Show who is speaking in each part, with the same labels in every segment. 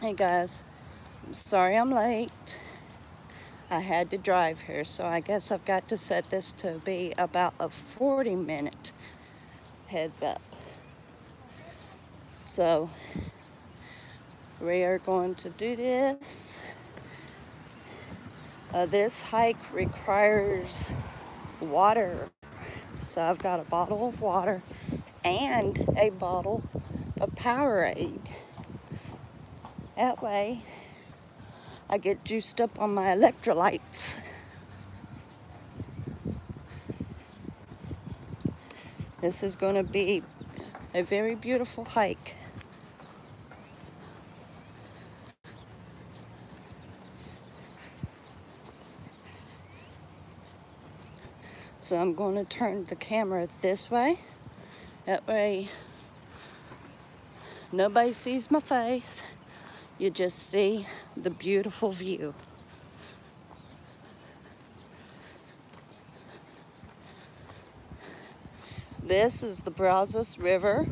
Speaker 1: Hey guys, I'm sorry I'm late. I had to drive here, so I guess I've got to set this to be about a 40-minute heads up. So we are going to do this. This hike requires water, so I've got a bottle of water and a bottle of Powerade. That way I get juiced up on my electrolytes. This is going to be a very beautiful hike. So I'm going to turn the camera this way. That way nobody sees my face. You just see the beautiful view. This is the Brazos River.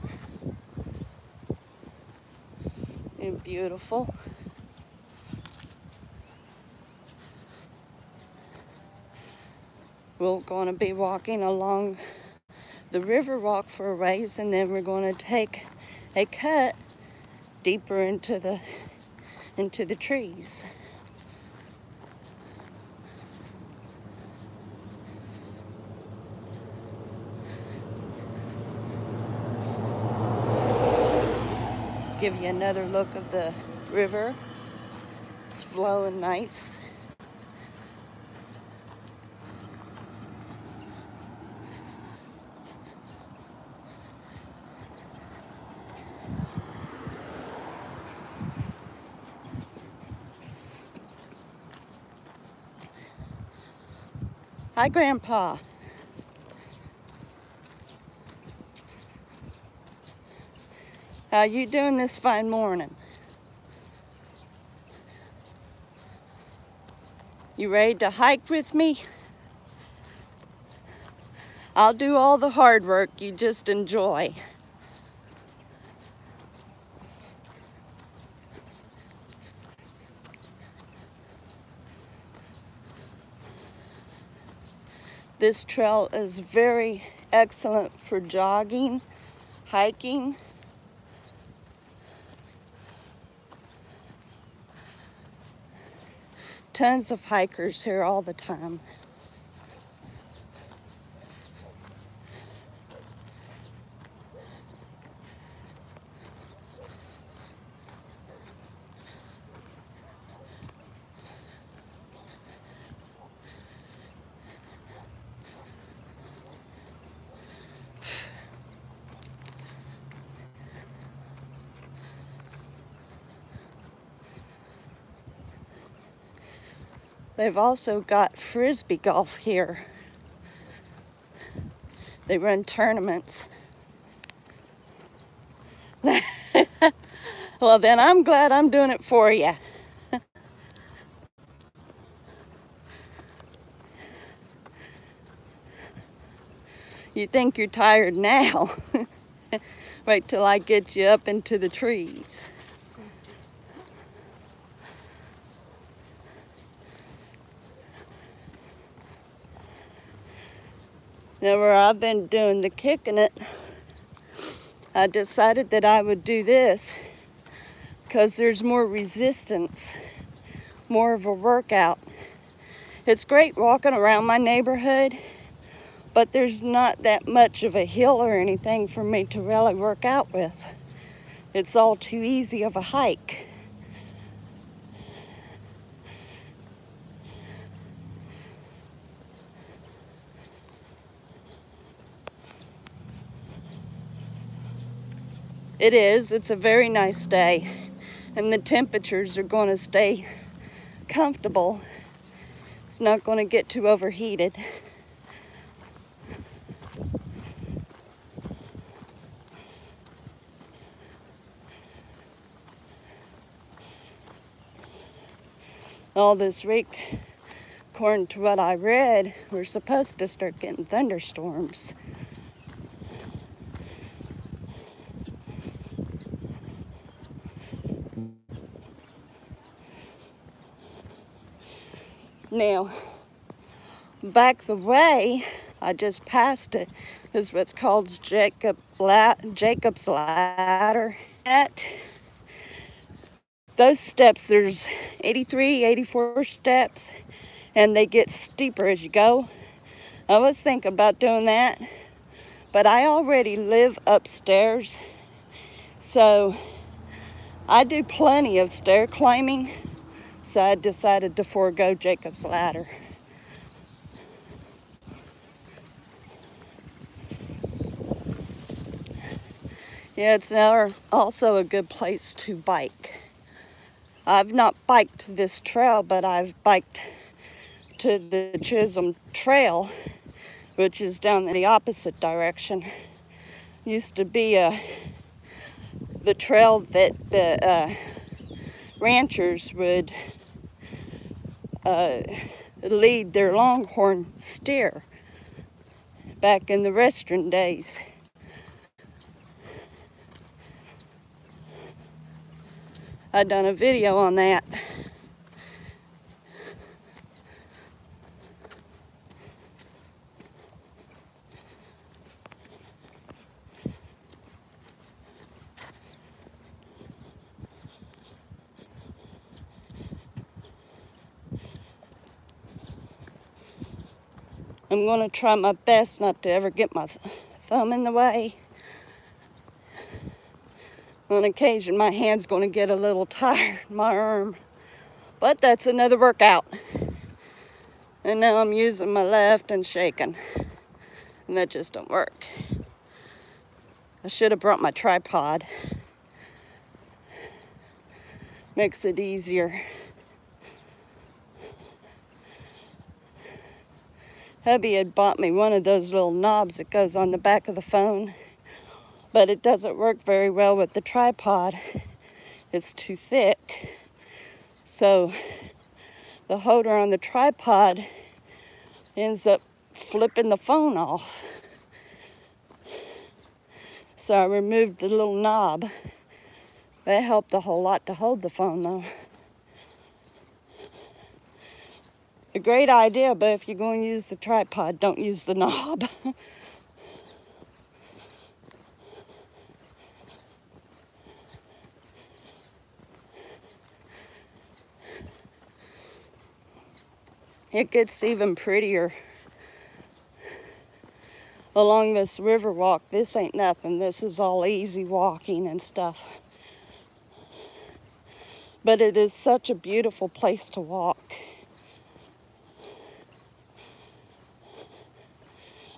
Speaker 1: And beautiful. We're going to be walking along the river walk for a ways, and then we're going to take a cut deeper into the trees. Give you another look of the river. It's flowing nice. Hi, Grandpa. How you doing this fine morning? You ready to hike with me? I'll do all the hard work, you just enjoy. This trail is very excellent for jogging, hiking. Tons of hikers here all the time. They've also got frisbee golf here. They run tournaments. Well, then I'm glad I'm doing it for you. You think you're tired now. Wait till I get you up into the trees. Now, where I've been doing the kicking it, I decided that I would do this because there's more resistance, more of a workout. It's great walking around my neighborhood, but there's not that much of a hill or anything for me to really work out with. It's all too easy of a hike. It is. It's a very nice day, and the temperatures are going to stay comfortable. It's not going to get too overheated. All this week, according to what I read, we're supposed to start getting thunderstorms. Now, back the way I just passed it is what's called Jacob's Ladder. At those steps, there's 83, 84 steps, and they get steeper as you go. I was thinking about doing that, but I already live upstairs, so I do plenty of stair climbing, so I decided to forego Jacob's Ladder. Yeah, it's also a good place to bike. I've not biked this trail, but I've biked to the Chisholm Trail, which is down in the opposite direction. Used to be the trail that the ranchers would lead their longhorn steer back in the Western days. I done a video on that. I'm going to try my best not to ever get my thumb in the way. On occasion, my hand's going to get a little tired, my arm. But that's another workout. And now I'm using my left and shaking. And that just don't work. I should have brought my tripod. Makes it easier. Hubby had bought me one of those little knobs that goes on the back of the phone, but it doesn't work very well with the tripod. It's too thick. So the holder on the tripod ends up flipping the phone off. So I removed the little knob. That helped a whole lot to hold the phone though. A great idea, but if you're going to use the tripod, don't use the knob. It gets even prettier along this river walk. This ain't nothing. This is all easy walking and stuff. But it is such a beautiful place to walk.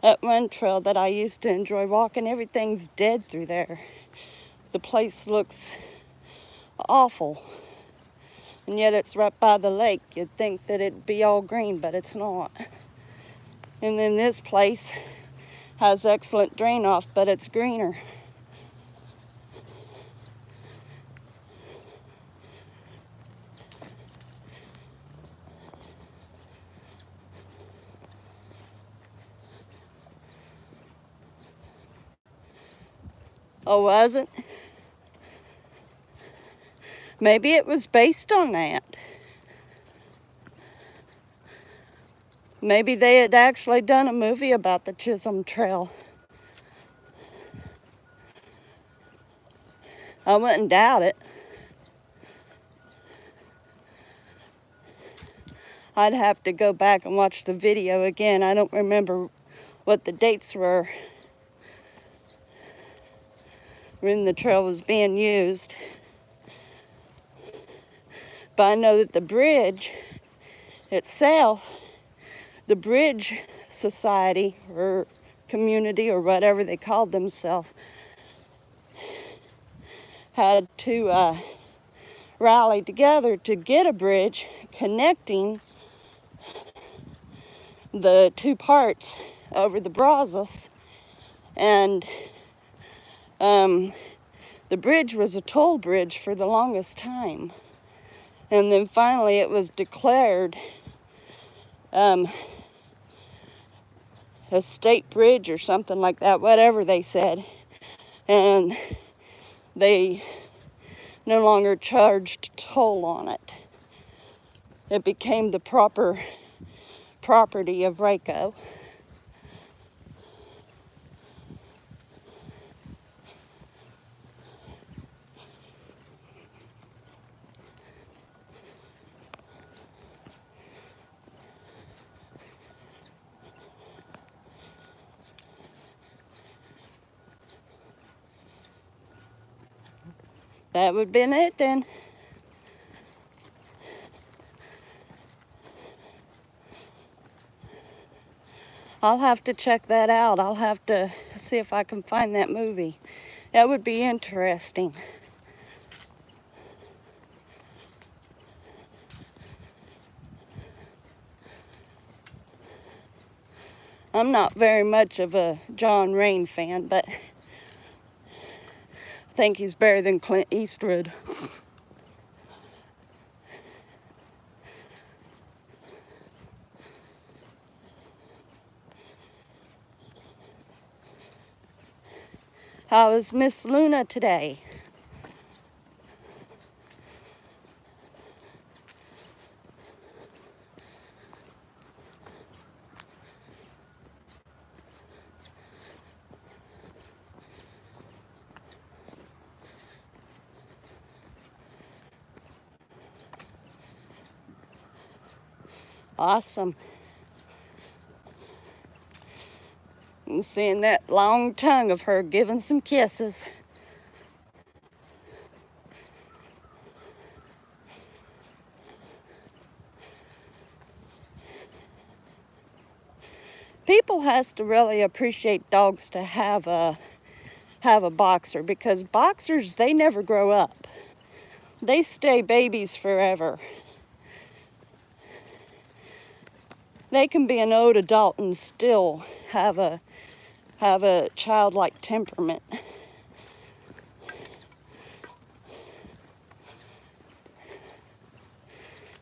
Speaker 1: That one trail that I used to enjoy walking, everything's dead through there. The place looks awful. And yet it's right by the lake. You'd think that it'd be all green, but it's not. And then this place has excellent drain off, but it's greener. Oh, was it? Maybe it was based on that. Maybe they had actually done a movie about the Chisholm Trail. I wouldn't doubt it. I'd have to go back and watch the video again. I don't remember what the dates were when the trail was being used. But I know that the bridge itself, the Bridge Society or community or whatever they called themselves, had to rally together to get a bridge connecting the two parts over the Brazos. And the bridge was a toll bridge for the longest time. And then finally it was declared a state bridge or something like that, whatever they said. And they no longer charged toll on it. It became the proper property of Rayco. That would have been it then. I'll have to check that out. I'll have to see if I can find that movie. That would be interesting. I'm not very much of a John Wayne fan, but I think he's better than Clint Eastwood. How is Miss Luna today? Awesome. I'm seeing that long tongue of her giving some kisses. People has to really appreciate dogs to have a boxer, because boxers, they never grow up. They stay babies forever. They can be an old adult and still have a childlike temperament.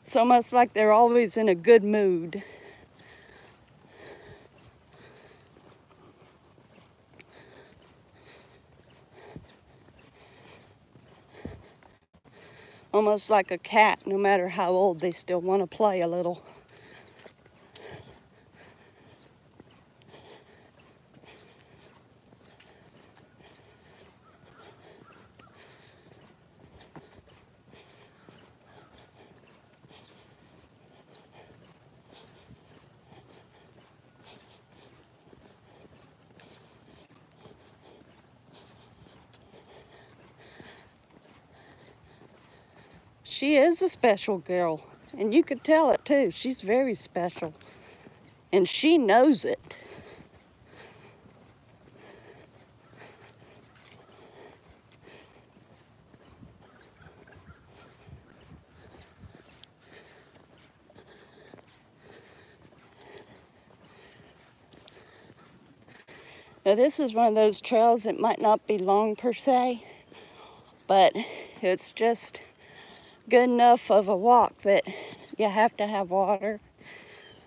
Speaker 1: It's almost like they're always in a good mood. Almost like a cat, no matter how old, they still want to play a little. She is a special girl, and you could tell it too. She's very special, and she knows it. Now this is one of those trails that might not be long per se, but it's just good enough of a walk that you have to have water.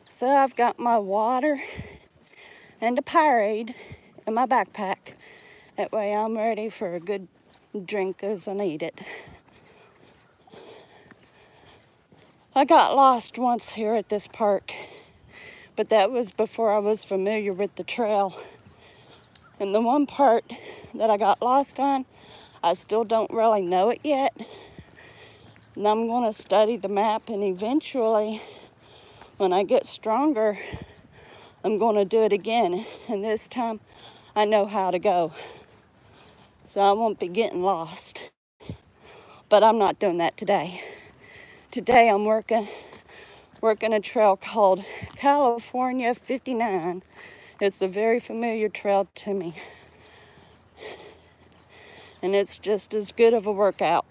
Speaker 1: So I've got my water and a Powerade in my backpack. That way I'm ready for a good drink as I need it. I got lost once here at this park, but that was before I was familiar with the trail. And the one part that I got lost on, I still don't really know it yet. And I'm going to study the map, and eventually, when I get stronger, I'm going to do it again. And this time, I know how to go. So I won't be getting lost. But I'm not doing that today. Today I'm working a trail called California 59. It's a very familiar trail to me. And it's just as good of a workout.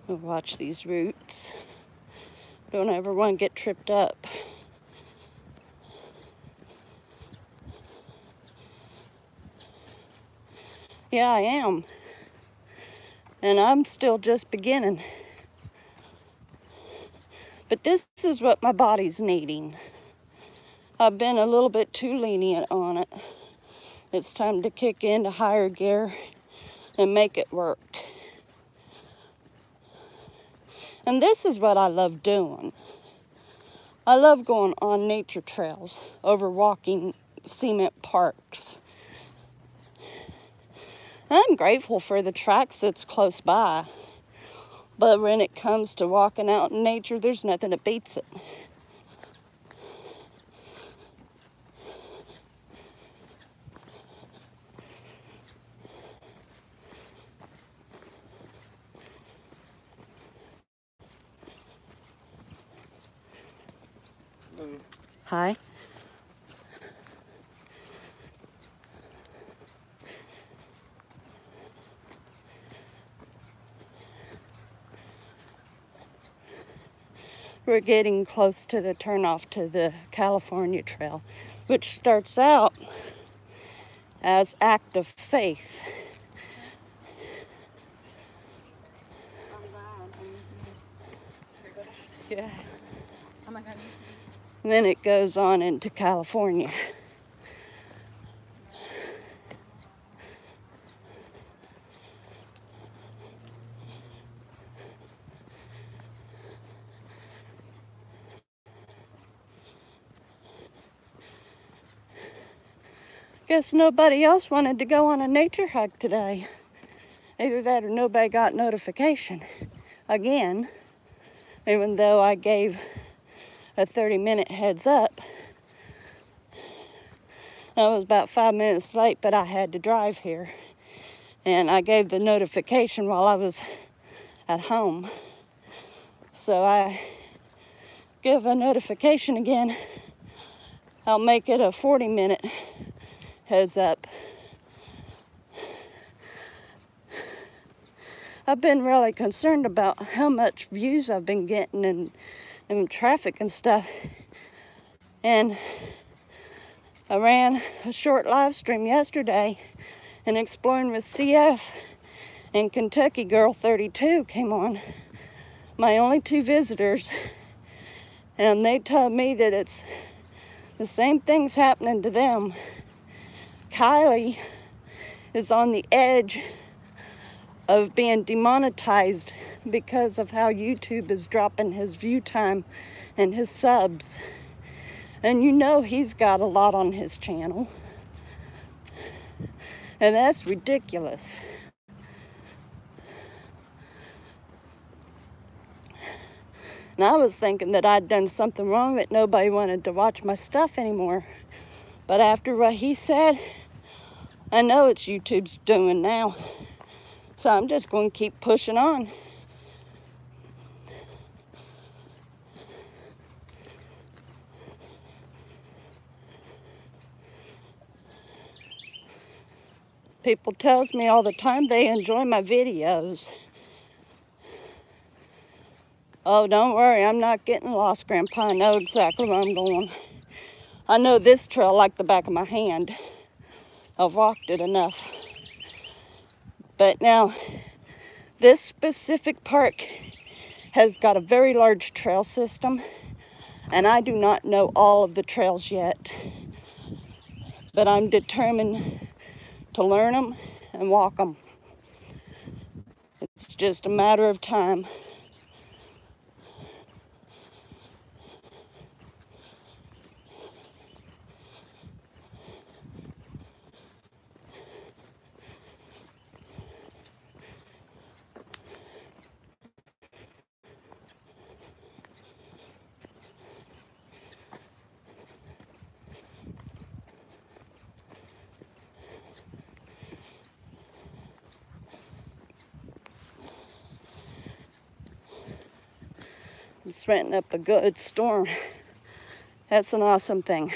Speaker 1: We'll watch these roots. Don't ever want to get tripped up. Yeah, I am. And I'm still just beginning. But this is what my body's needing. I've been a little bit too lenient on it. It's time to kick into higher gear and make it work. And this is what I love doing. I love going on nature trails, over walking cement parks. I'm grateful for the tracks that's close by. But when it comes to walking out in nature, there's nothing that beats it. Hi. We're getting close to the turnoff to the California Trail, which starts out as Act of Faith.
Speaker 2: Yeah. Oh my God.
Speaker 1: And then it goes on into California. Guess nobody else wanted to go on a nature hike today. Either that or nobody got notification. Again, even though I gave a 30-minute heads up. I was about 5 minutes late, but I had to drive here. And I gave the notification while I was at home. So I give a notification again. I'll make it a 40-minute heads up. I've been really concerned about how much views I've been getting and traffic and stuff. And I ran a short live stream yesterday and Exploring with CF, and Kentucky Girl 32 came on. My only two visitors. And they told me that it's the same things happening to them. Kylie is on the edge of being demonetized because of how YouTube is dropping his view time and his subs. And you know he's got a lot on his channel. And that's ridiculous. And I was thinking that I'd done something wrong, that nobody wanted to watch my stuff anymore. But after what he said, I know it's YouTube's doing now. So I'm just going to keep pushing on. People tells me all the time they enjoy my videos. Oh, don't worry, I'm not getting lost, Grandpa. I know exactly where I'm going. I know this trail like the back of my hand. I've walked it enough. But now, this specific park has got a very large trail system, and I do not know all of the trails yet. But I'm determined to learn them and walk them. It's just a matter of time. I'm sweating up a good storm. That's an awesome thing.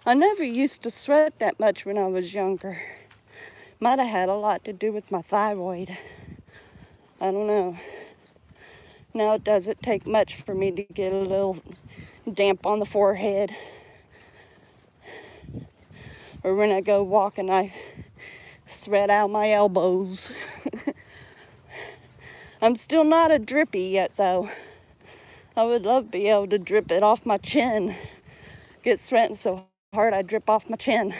Speaker 1: I never used to sweat that much when I was younger. Might have had a lot to do with my thyroid. I don't know. Now it doesn't take much for me to get a little damp on the forehead. or when I go walking, I spread out my elbows. I'm still not a drippy yet, though. I would love to be able to drip it off my chin. Get sweating so hard I drip off my chin.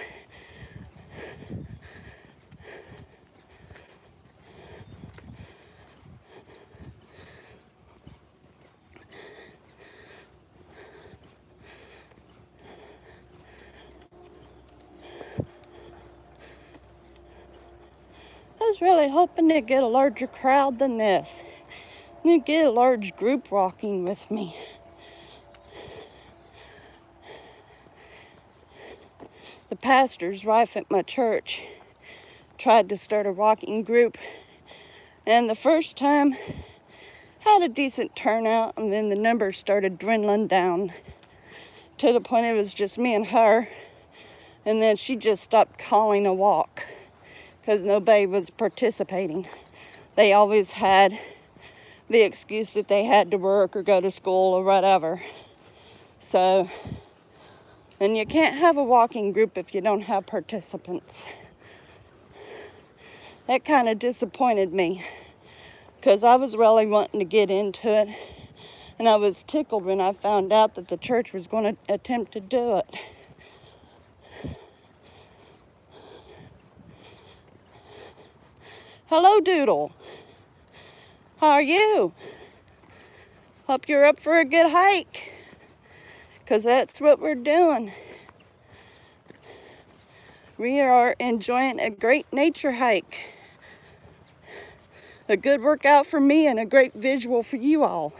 Speaker 1: I was really hoping to get a larger crowd than this. To get a large group walking with me. The pastor's wife at my church tried to start a walking group, and the first time had a decent turnout, and then the numbers started dwindling down to the point it was just me and her, and then she just stopped calling a walk because nobody was participating. They always had the excuse that they had to work or go to school or whatever. So, and you can't have a walking group if you don't have participants. That kind of disappointed me because I was really wanting to get into it, and I was tickled when I found out that the church was going to attempt to do it. Hello, Doodle. How are you? Hope you're up for a good hike, because that's what we're doing. We are enjoying a great nature hike. A good workout for me and a great visual for you all.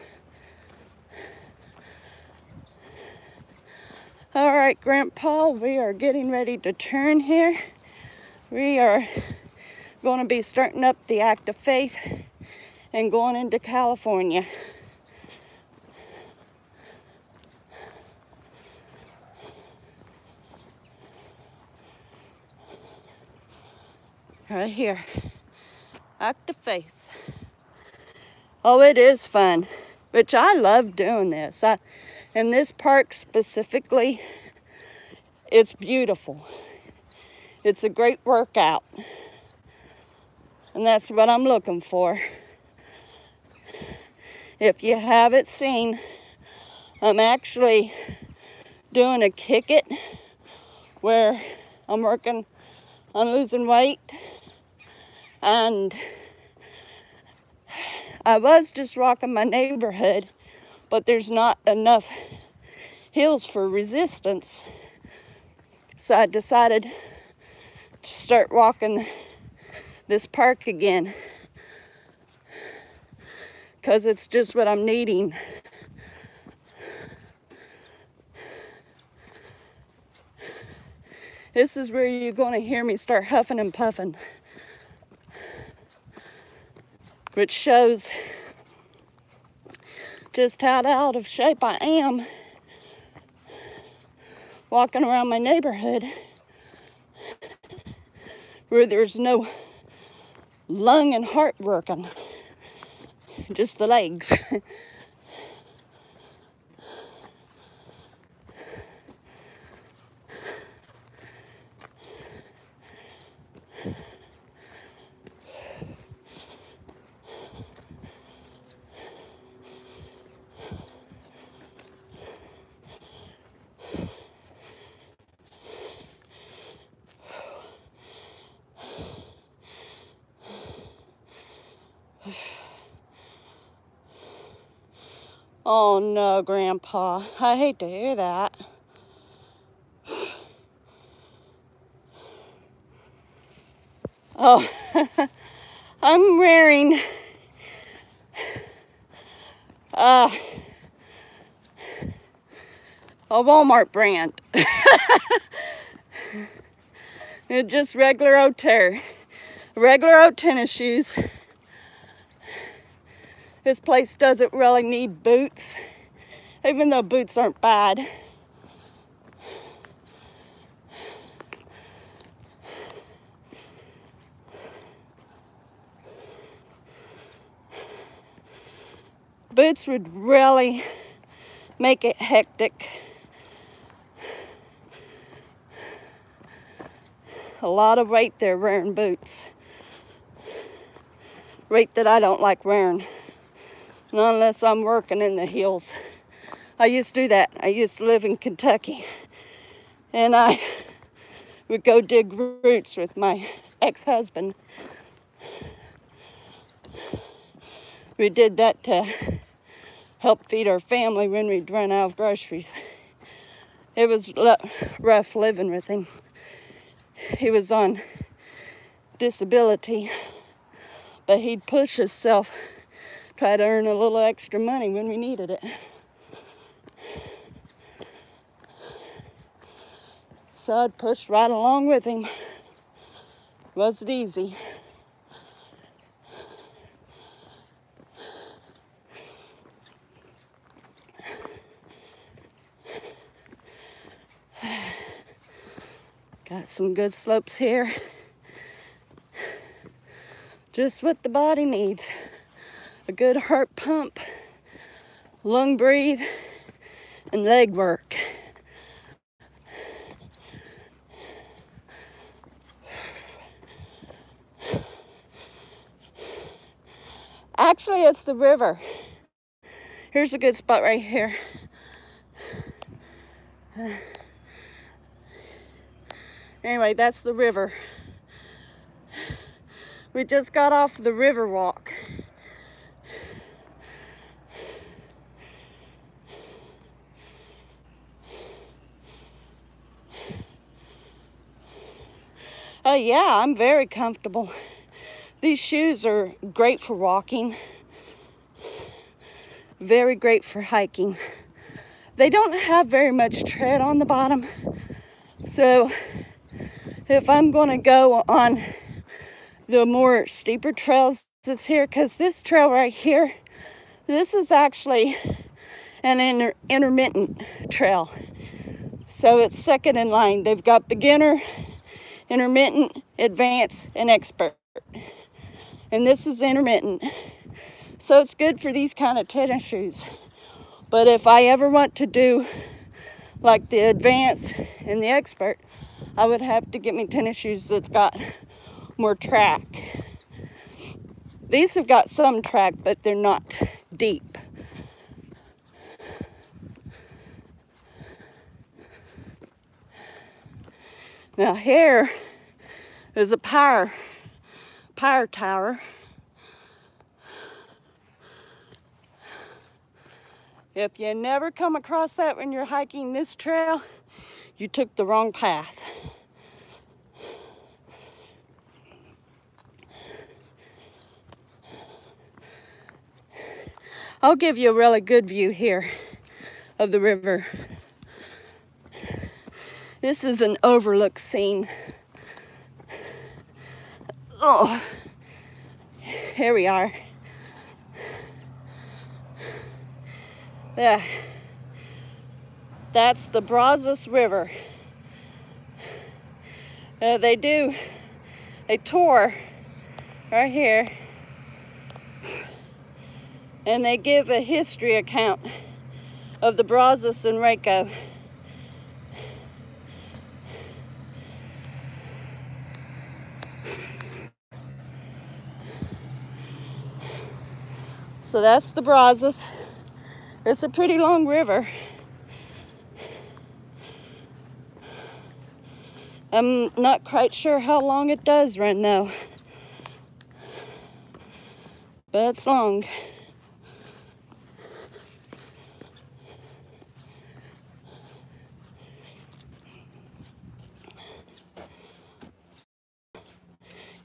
Speaker 1: All right, Grandpa, we are getting ready to turn here. We are going to be starting up the Act of Faith and going into California. Right here, Act of Faith. Oh, it is fun, which I love doing this. In this park specifically, it's beautiful. It's a great workout, and that's what I'm looking for. If you haven't seen, I'm actually doing a kick it where I'm working on losing weight, and I was just walking my neighborhood, but there's not enough hills for resistance, so I decided to start walking this park again, because it's just what I'm needing. This is where you're going to hear me start huffing and puffing, which shows just how out of shape I am walking around my neighborhood where there's no lung and heart working, just the legs. Oh no, Grandpa, I hate to hear that. Oh, I'm wearing a Walmart brand. It's just regular old tennis shoes. This place doesn't really need boots, even though boots aren't bad. Boots would really make it hectic. a lot of weight there wearing boots. Weight that I don't like wearing. Not unless I'm working in the hills. I used to do that. I used to live in Kentucky. And I would go dig roots with my ex-husband. We did that to help feed our family when we'd run out of groceries. It was rough living with him. He was on disability, but he'd push himself, try to earn a little extra money when we needed it. So I'd push right along with him. Wasn't easy. Got some good slopes here. Just what the body needs. A good heart pump, lung breathe, and leg work. Actually, it's the river. Here's a good spot right here. Anyway, that's the river. We just got off the river walk. Yeah, I'm very comfortable. These shoes are great for walking. Very great for hiking. They don't have very much tread on the bottom. So if I'm going to go on the more steeper trails that's here, because this trail right here, this is actually an intermittent trail. So it's second in line. They've got beginner, intermittent, advanced, and expert. And this is intermittent. So it's good for these kind of tennis shoes. But if I ever want to do like the advanced and the expert, I would have to get me tennis shoes that's got more track. These have got some track, but they're not deep. Now here is a power tower. If you never come across that when you're hiking this trail, you took the wrong path. I'll give you a really good view here of the river. This is an overlook scene. Oh, here we are. Yeah, that's the Brazos River. They do a tour right here, and they give a history account of the Brazos and Waco. So that's the Brazos. It's a pretty long river. I'm not quite sure how long it does run though, but it's long.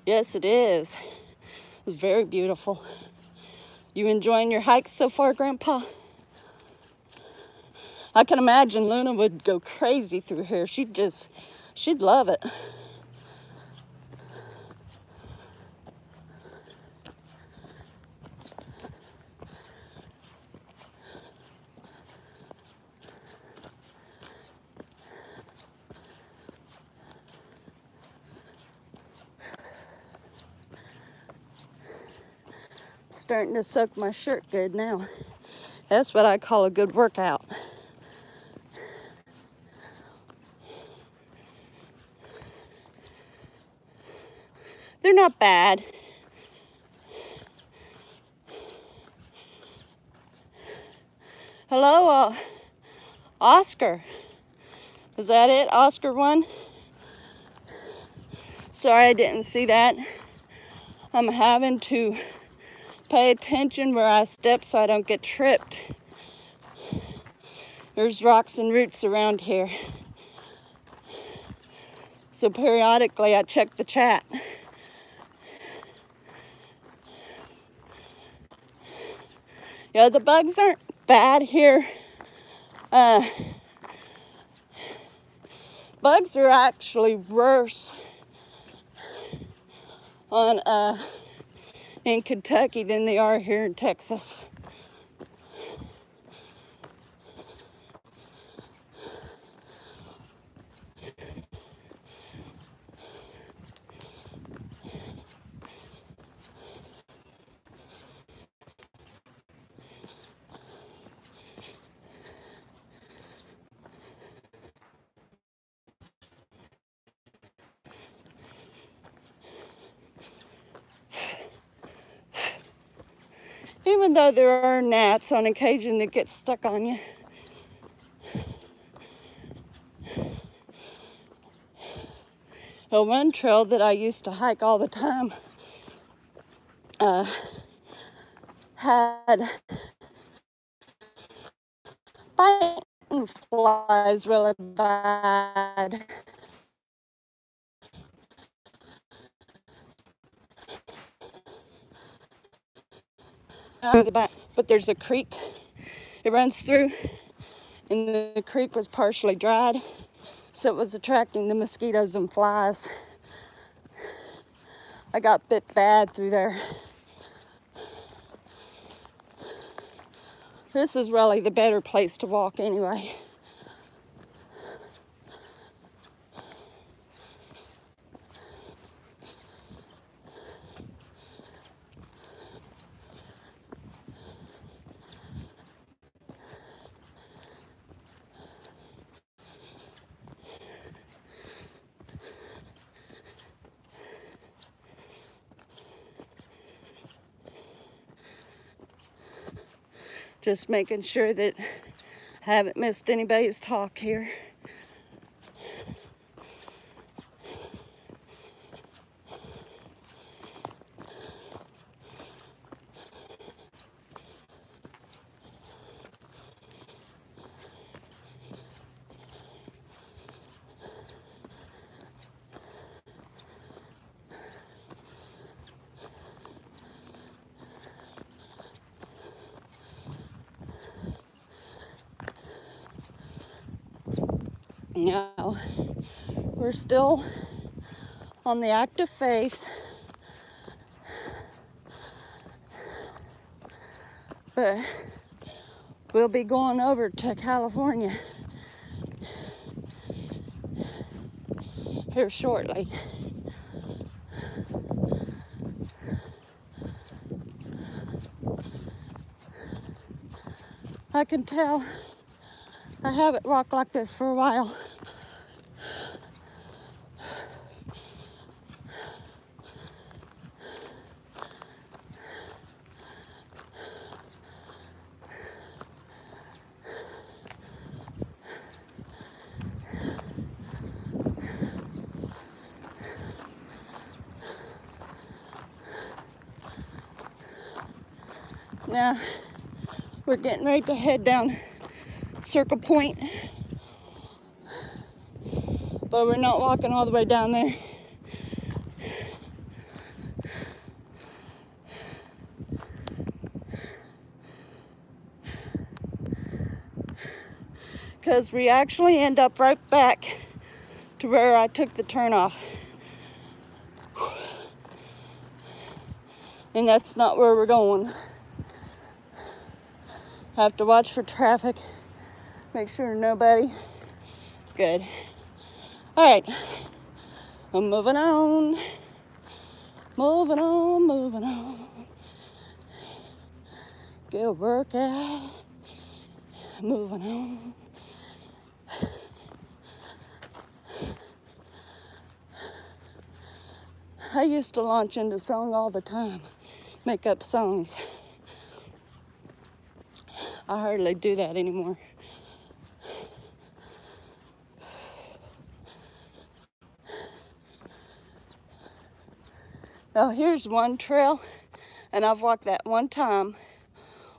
Speaker 1: Yes, it is. It's very beautiful. You enjoying your hike so far, Grandpa? I can imagine Luna would go crazy through here. She'd love it. Starting to soak my shirt good now. That's what I call a good workout. They're not bad. Hello, Oscar. Is that it? Oscar 1? Sorry, I didn't see that. I'm having to pay attention where I step so I don't get tripped. There's rocks and roots around here. So periodically I check the chat. Yeah, the bugs aren't bad here. Bugs are actually worse in Kentucky than they are here in Texas. Even though there are gnats on occasion that get stuck on you. A one trail that I used to hike all the time had biting flies really bad. But there's a creek it runs through, and the creek was partially dried, so it was attracting the mosquitoes and flies. I got bit bad through there. This is really the better place to walk anyway. Just making sure that I haven't missed anybody's talk here. Now, we're still on the Act of Faith, but we'll be going over to California here shortly. I can tell I haven't walked like this for a while. Now, we're getting ready to head down Circle Point, but we're not walking all the way down there. Because we actually end up right back to where I took the turn off. And that's not where we're going. Have to watch for traffic. Make sure nobody. Good. All right. I'm moving on. Moving on, moving on. Good workout. Moving on. I used to launch into song all the time, make up songs. I hardly do that anymore. Now here's one trail, and I've walked that one time,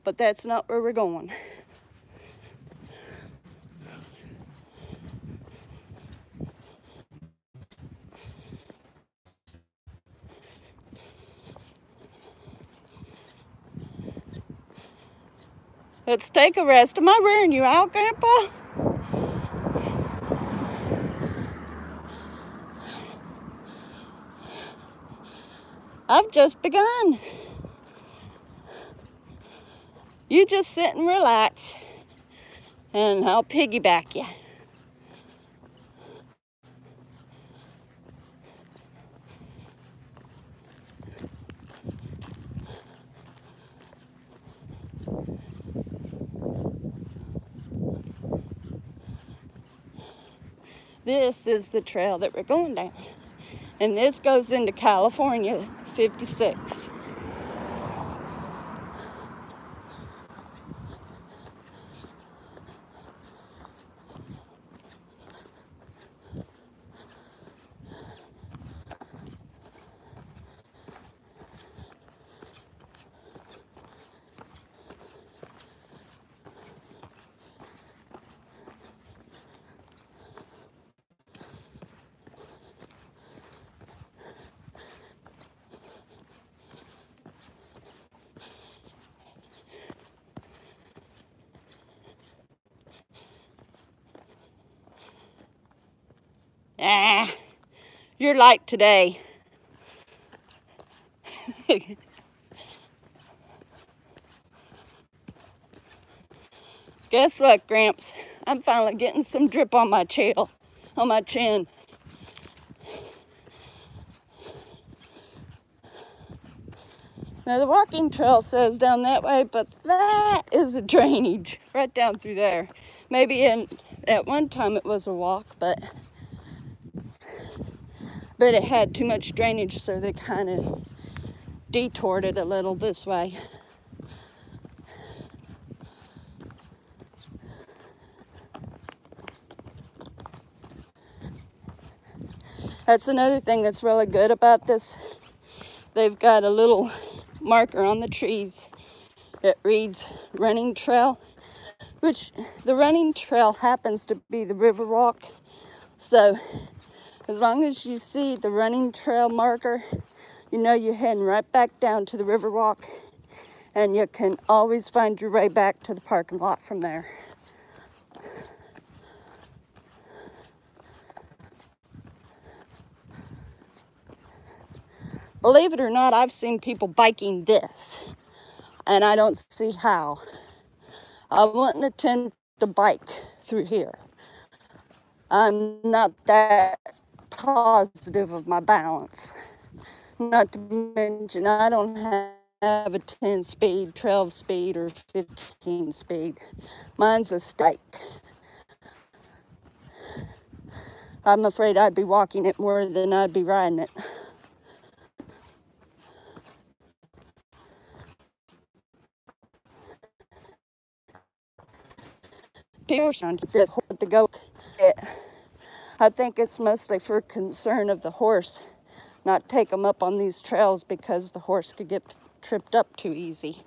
Speaker 1: but that's not where we're going. Let's take a rest. Am I wearing you out, Grandpa? I've just begun. You just sit and relax, and I'll piggyback you. This is the trail that we're going down. And this goes into California, 56. Ah, you're light today. Guess what, Gramps? I'm finally getting some drip on my chin. Now the walking trail says down that way, but that is a drainage right down through there. Maybe at one time it was a walk, but it had too much drainage, so they kind of detoured it a little this way. That's another thing that's really good about this. They've got a little marker on the trees that reads running trail, which the running trail happens to be the Riverwalk. So as long as you see the running trail marker, you know you're heading right back down to the Riverwalk, and you can always find your way back to the parking lot from there. Believe it or not, I've seen people biking this, and I don't see how. I wouldn't attempt to bike through here. I'm not that positive of my balance. Not to mention, I don't have a 10 speed, 12 speed, or 15 speed. Mine's a stake. I'm afraid I'd be walking it more than I'd be riding it. People trying to get to go. I think it's mostly for concern of the horse, not take them up on these trails because the horse could get tripped up too easy.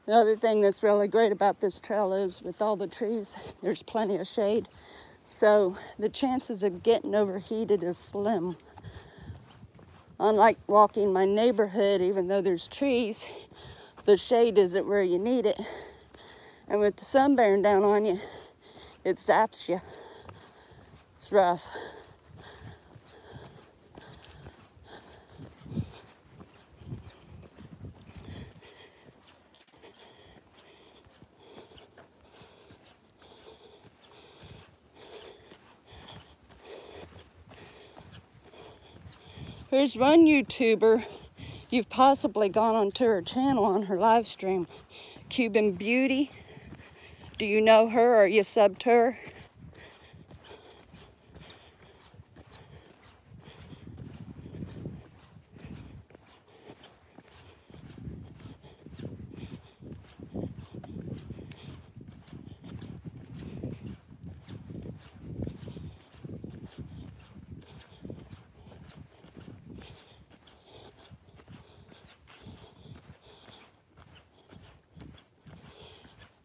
Speaker 1: The other thing that's really great about this trail is with all the trees, there's plenty of shade. So the chances of getting overheated is slim. Unlike walking my neighborhood, even though there's trees, the shade isn't where you need it. And with the sun bearing down on you, it zaps you. It's rough. Here's one YouTuber You've possibly gone onto her channel on her live stream. Cuban Beauty. Do you know her? Or are you subbed to her?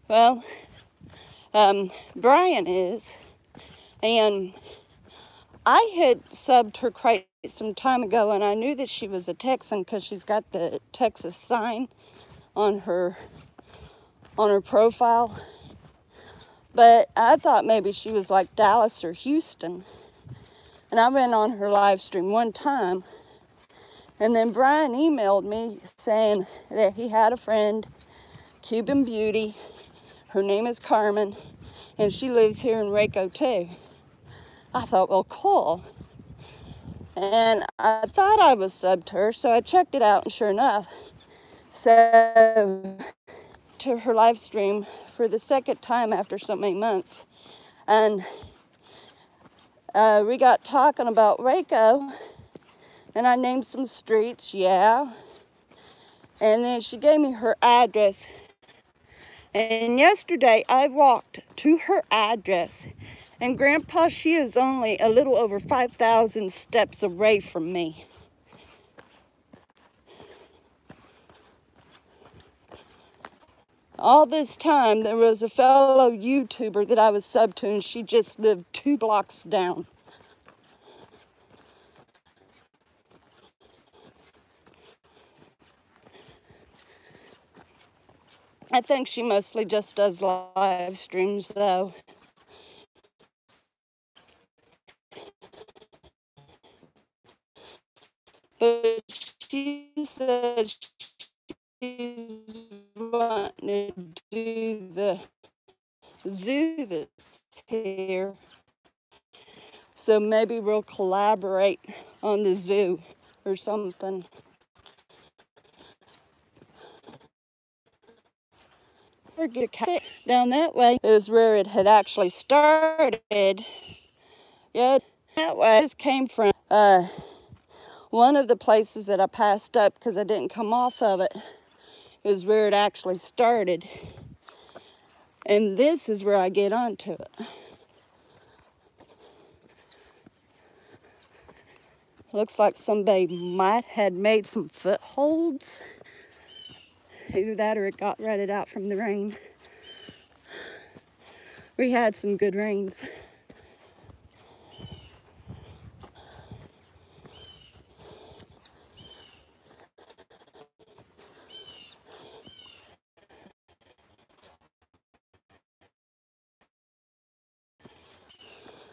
Speaker 1: Well, Brian is, and I had subbed her quite some time ago, and I knew that she was a Texan because she's got the Texas sign on her profile. But I thought maybe she was like Dallas or Houston. And I went on her live stream one time, and then Brian emailed me saying that he had a friend, Cuban Beauty. Her name is Carmen, and she lives here in Waco too. I thought, well, cool. And I thought I was subbed to her, so I checked it out, and sure enough, so to her live stream for the second time after so many months. And we got talking about Waco, and I named some streets, yeah. And then she gave me her address. And yesterday I walked to her address, and Grandpa, she is only a little over 5,000 steps away from me. All this time there was a fellow YouTuber that I was subbed to, and she just lived 2 blocks down. I think she mostly just does live streams, though. But she said she's wanting to do the zoo that's here. So maybe we'll collaborate on the zoo or something. Down that way is where it had actually started. Yeah, that way just came from one of the places that I passed up because I didn't come off of it is where it actually started. And this is where I get onto it. Looks like somebody might had made some footholds. Either that or it got rutted out from the rain. We had some good rains.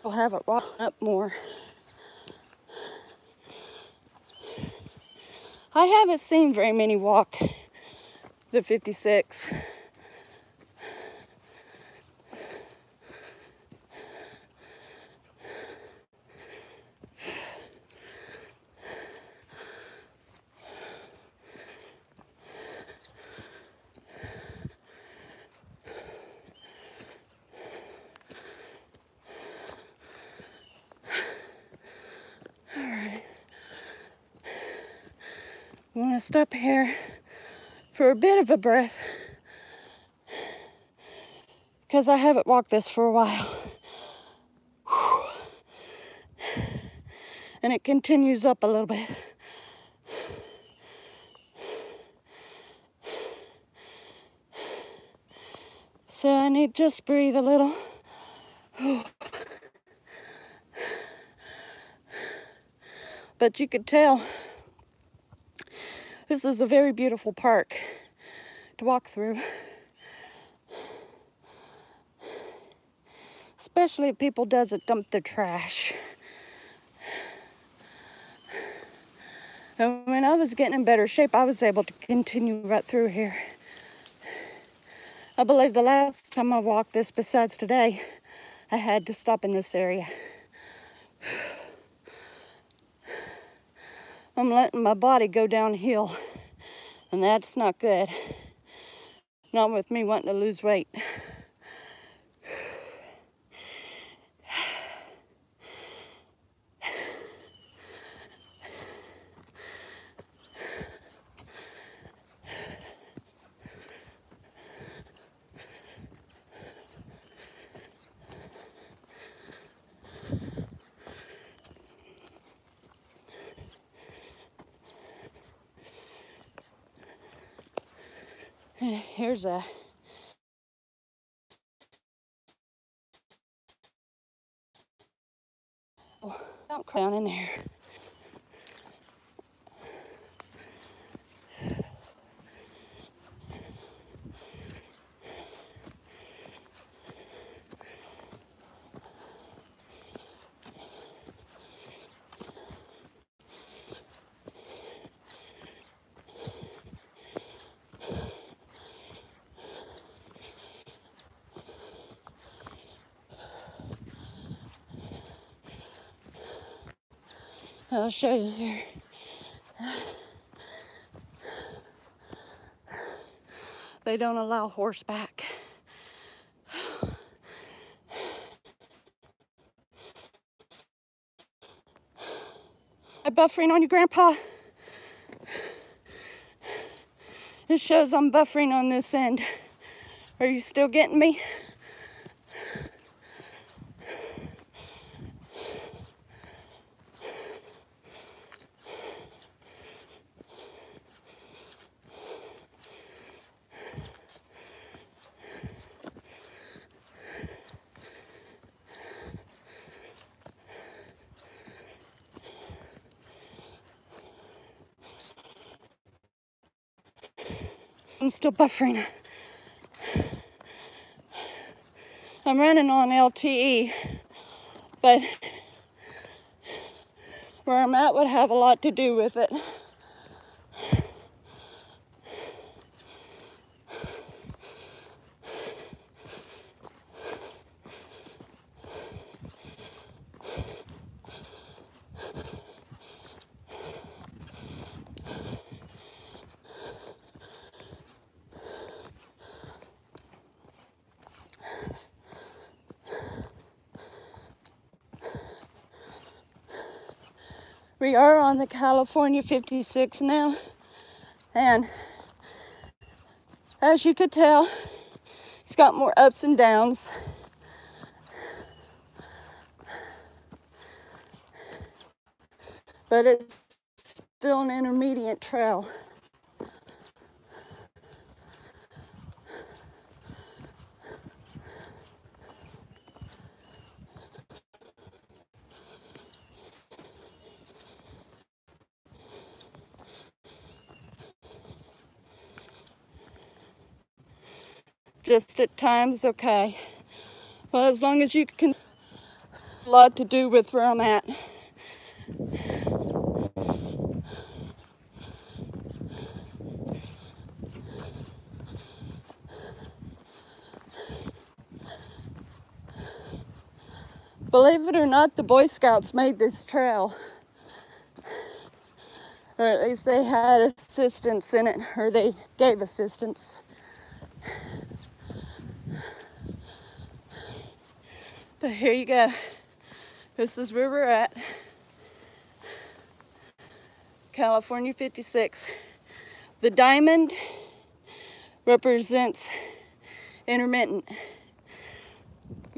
Speaker 1: We'll have it rock up more. I haven't seen very many walk the 56. I want to stop here for a bit of a breath because I haven't walked this for a while. And it continues up a little bit. So I need to just breathe a little. But you could tell this is a very beautiful park to walk through. Especially if people doesn't dump their trash. And when I was getting in better shape, I was able to continue right through here. I believe the last time I walked this, besides today, I had to stop in this area. I'm letting my body go downhill, and that's not good. Not with me wanting to lose weight. Here's a don't cry down in there. I'll show you here. They don't allow horseback. I'm buffering on you, Grandpa. It shows I'm buffering on this end. Are you still getting me? I'm still buffering. I'm running on LTE, but where I'm at would have a lot to do with it. We are on the California 56 now, and as you could tell, it's got more ups and downs. But it's still an intermediate trail. Just at times, okay. Well, as long as you can, a lot to do with where I'm at. Believe it or not, the Boy Scouts made this trail. Or at least they had assistance in it, or they gave assistance. But here you go. This is where we're at. California 56. The diamond represents intermittent.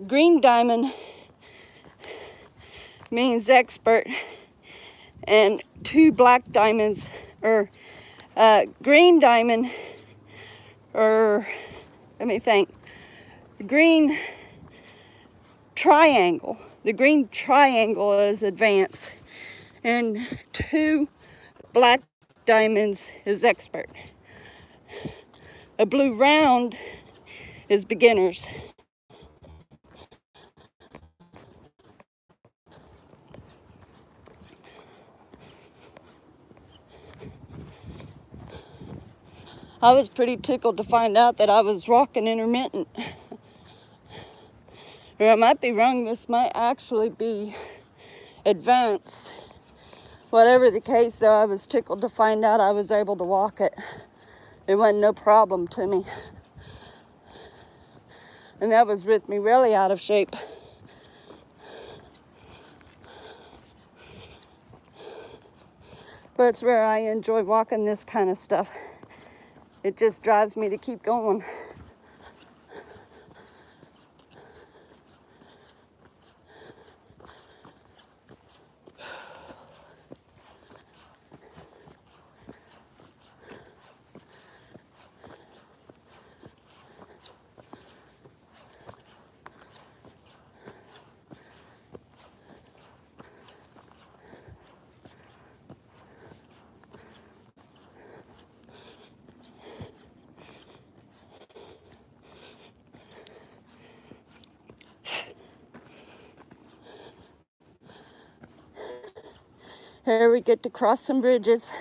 Speaker 1: Green diamond means expert. And two black diamonds, or green diamond, or let me think, green triangle. The green triangle is advanced, and two black diamonds is expert. A blue round is beginners. I was pretty tickled to find out that I was rocking intermittent. Or I might be wrong, this might actually be advanced. Whatever the case, though, I was tickled to find out I was able to walk it. It wasn't no problem to me. And that was with me really out of shape. But it's where I enjoy walking this kind of stuff. It just drives me to keep going. Here we get to cross some bridges.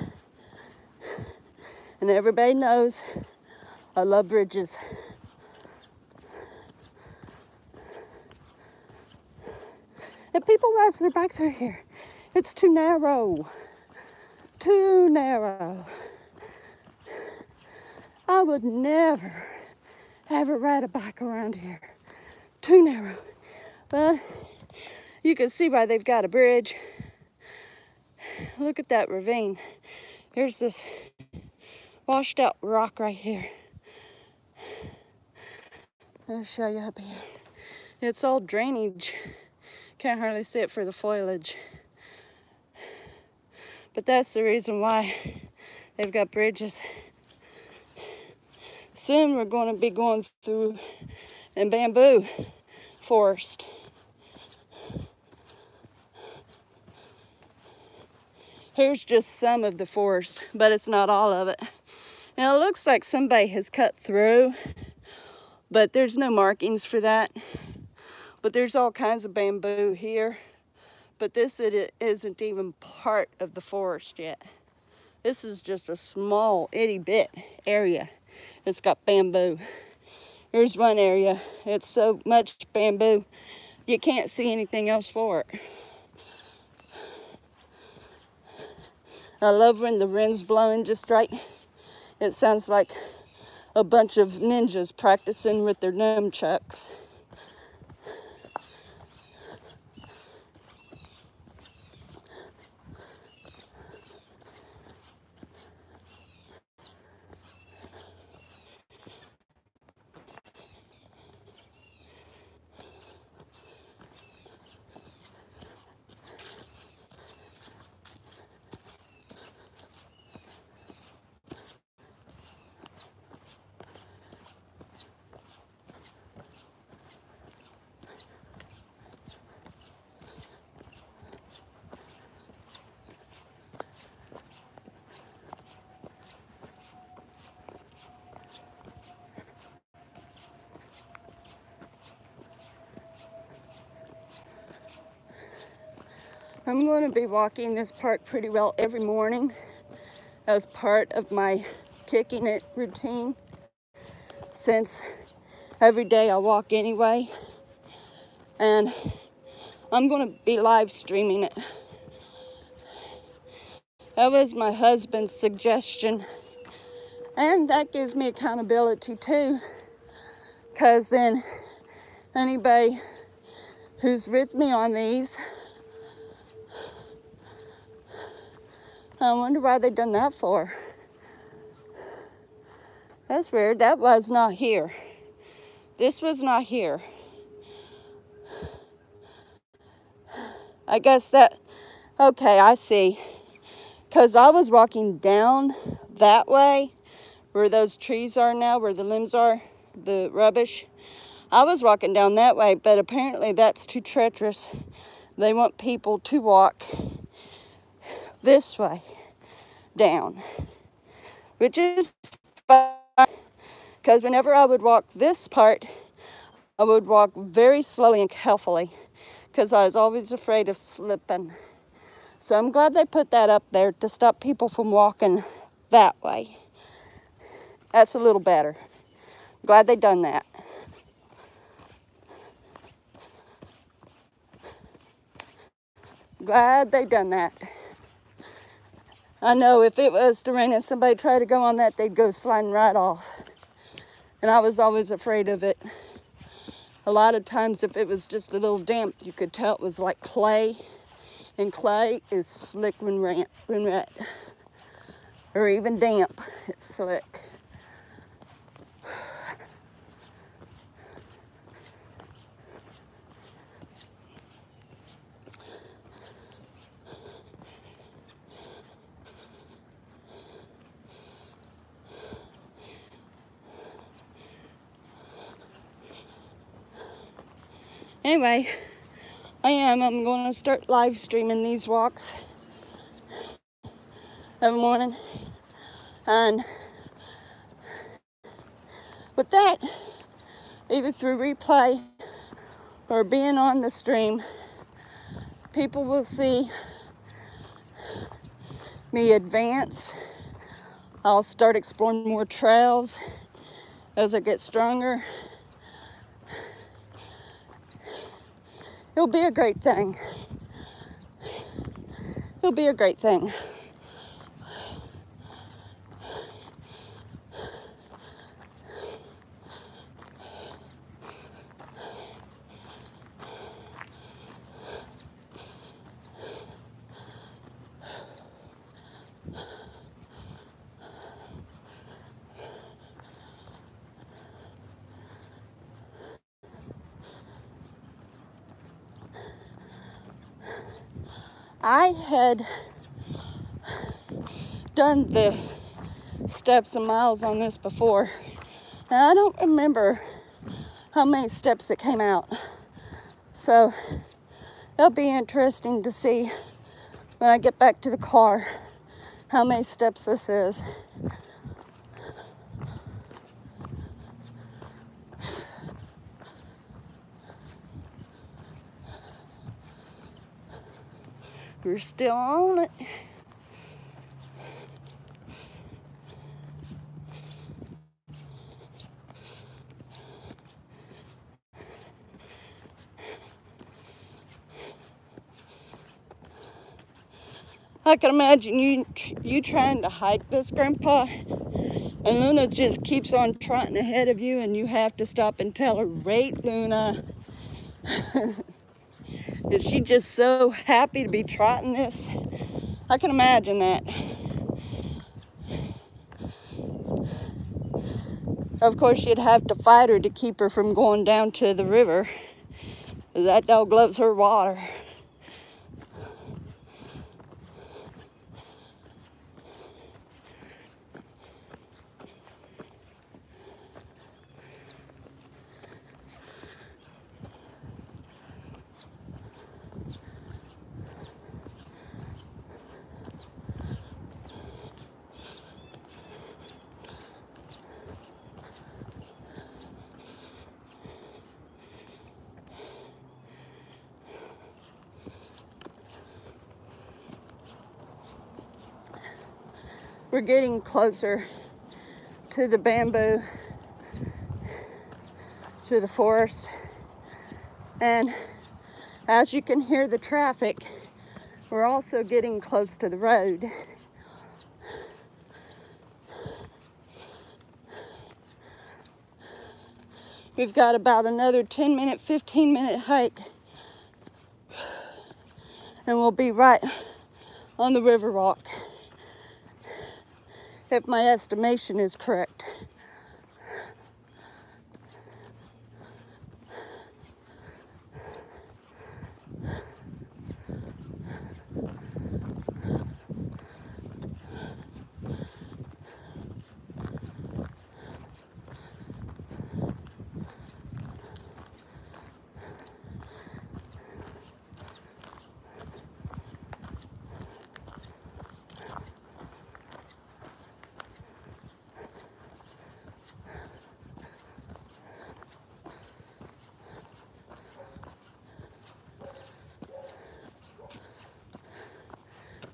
Speaker 1: And everybody knows I love bridges. And people watch their back through here. It's too narrow. Too narrow. I would never, ever ride a bike around here. Too narrow. But you can see why they've got a bridge. Look at that ravine. Here's this washed out rock right here. I'll show you up here. It's all drainage. Can't hardly see it for the foliage. But that's the reason why they've got bridges. Soon we're going to be going through a bamboo forest. Here's just some of the forest, but it's not all of it. Now it looks like somebody has cut through, but there's no markings for that. But there's all kinds of bamboo here. But this it isn't even part of the forest yet. This is just a small itty bit area that's got bamboo. Here's one area. It's so much bamboo, you can't see anything else for it. I love when the wind's blowing just right. It sounds like a bunch of ninjas practicing with their nunchucks. I'm going to be walking this park pretty well every morning as part of my kicking it routine, since every day I walk anyway. And I'm going to be live streaming it. That was my husband's suggestion. And that gives me accountability too, because then anybody who's with me on these, I wonder why they done that for. That's weird. That was not here. This was not here. I guess that, okay, I see. Because I was walking down that way, where those trees are now, where the limbs are, the rubbish. I was walking down that way, but apparently that's too treacherous. They want people to walk this way down, which is fine, because whenever I would walk this part, I would walk very slowly and carefully, because I was always afraid of slipping. So I'm glad they put that up there to stop people from walking that way. That's a little better. Glad they done that. Glad they done that. I know if it was to rain and somebody tried to go on that, they'd go sliding right off. And I was always afraid of it. A lot of times if it was just a little damp, you could tell it was like clay. And clay is slick when wet. Or even damp, it's slick. Anyway, I'm going to start live streaming these walks every morning. And with that, either through replay or being on the stream, people will see me advance. I'll start exploring more trails as I get stronger. It'll be a great thing. It'll be a great thing. I had done the steps and miles on this before, and I don't remember how many steps it came out. So it'll be interesting to see when I get back to the car how many steps this is. We're still on it. I can imagine you trying to hike this, Grandpa, and Luna just keeps on trotting ahead of you, and you have to stop and tell her, "Wait, Luna." Is she just so happy to be trotting this? I can imagine that. Of course, you'd have to fight her to keep her from going down to the river. That dog loves her water. We're getting closer to the bamboo, to the forest. And as you can hear the traffic, we're also getting close to the road. We've got about another 10-minute, 15-minute hike, and we'll be right on the river walk, if my estimation is correct.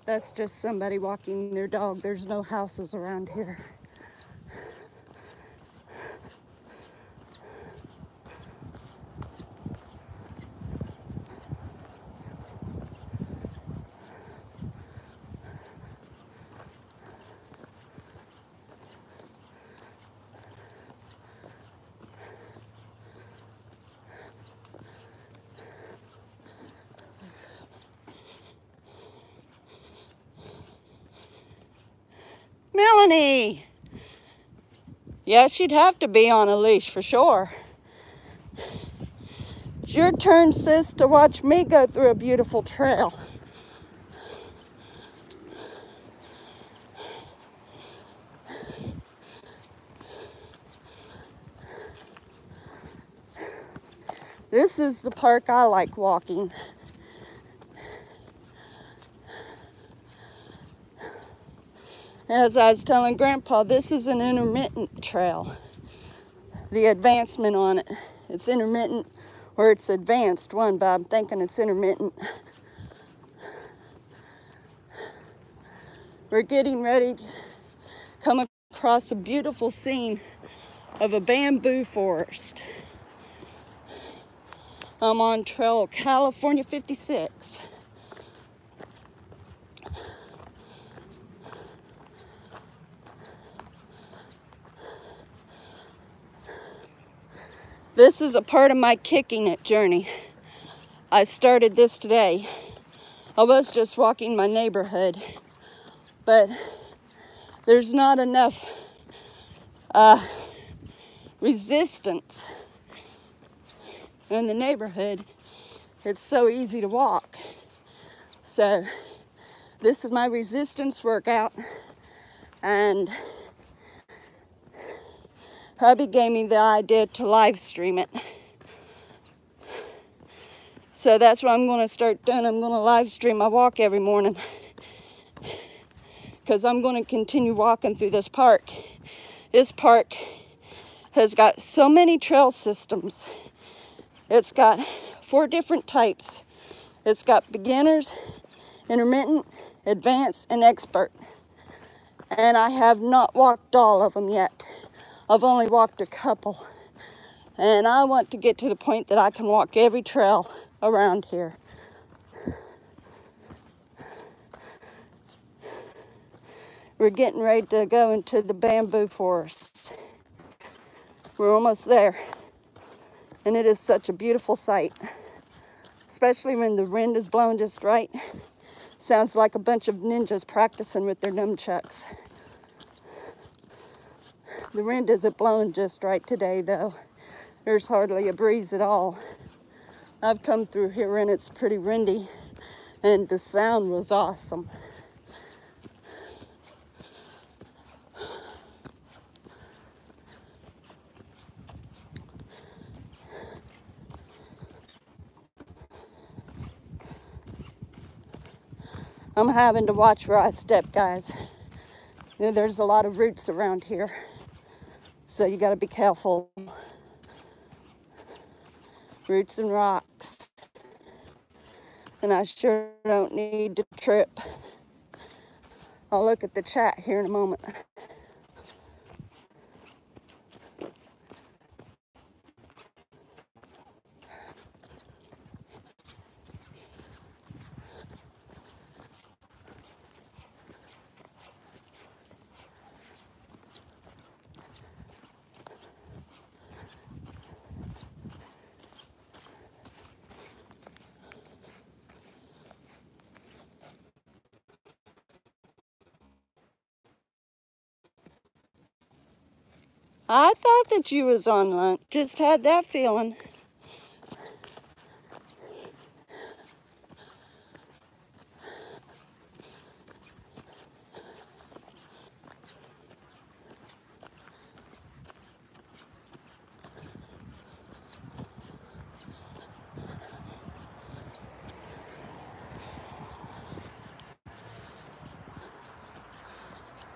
Speaker 1: That's just somebody walking their dog. There's no houses around here. Melanie! Yeah, she'd have to be on a leash for sure. It's your turn, sis, to watch me go through a beautiful trail. This is the park I like walking. As I was telling Grandpa, this is an intermittent trail. The advancement on it, it's intermittent, or it's advanced one, but I'm thinking it's intermittent. We're getting ready to come across a beautiful scene of a bamboo forest. I'm on Trail California 56. This is a part of my kicking it journey. I started this today. I was just walking my neighborhood, but there's not enough resistance in the neighborhood. It's so easy to walk. So this is my resistance workout, and hubby gave me the idea to live stream it. So that's what I'm going to start doing. I'm going to live stream my walk every morning, because I'm going to continue walking through this park. This park has got so many trail systems. It's got 4 different types. It's got beginners, intermittent, advanced, and expert. And I have not walked all of them yet. I've only walked a couple. And I want to get to the point that I can walk every trail around here. We're getting ready to go into the bamboo forest. We're almost there. And it is such a beautiful sight, especially when the wind is blowing just right. Sounds like a bunch of ninjas practicing with their nunchucks. The wind isn't blowing just right today, though. There's hardly a breeze at all. I've come through here and it's pretty windy, and the sound was awesome. I'm having to watch where I step, guys. You know, there's a lot of roots around here, so you got to be careful. Roots and rocks. And I sure don't need to trip. I'll look at the chat here in a moment. I thought that you was on lunch. Just had that feeling.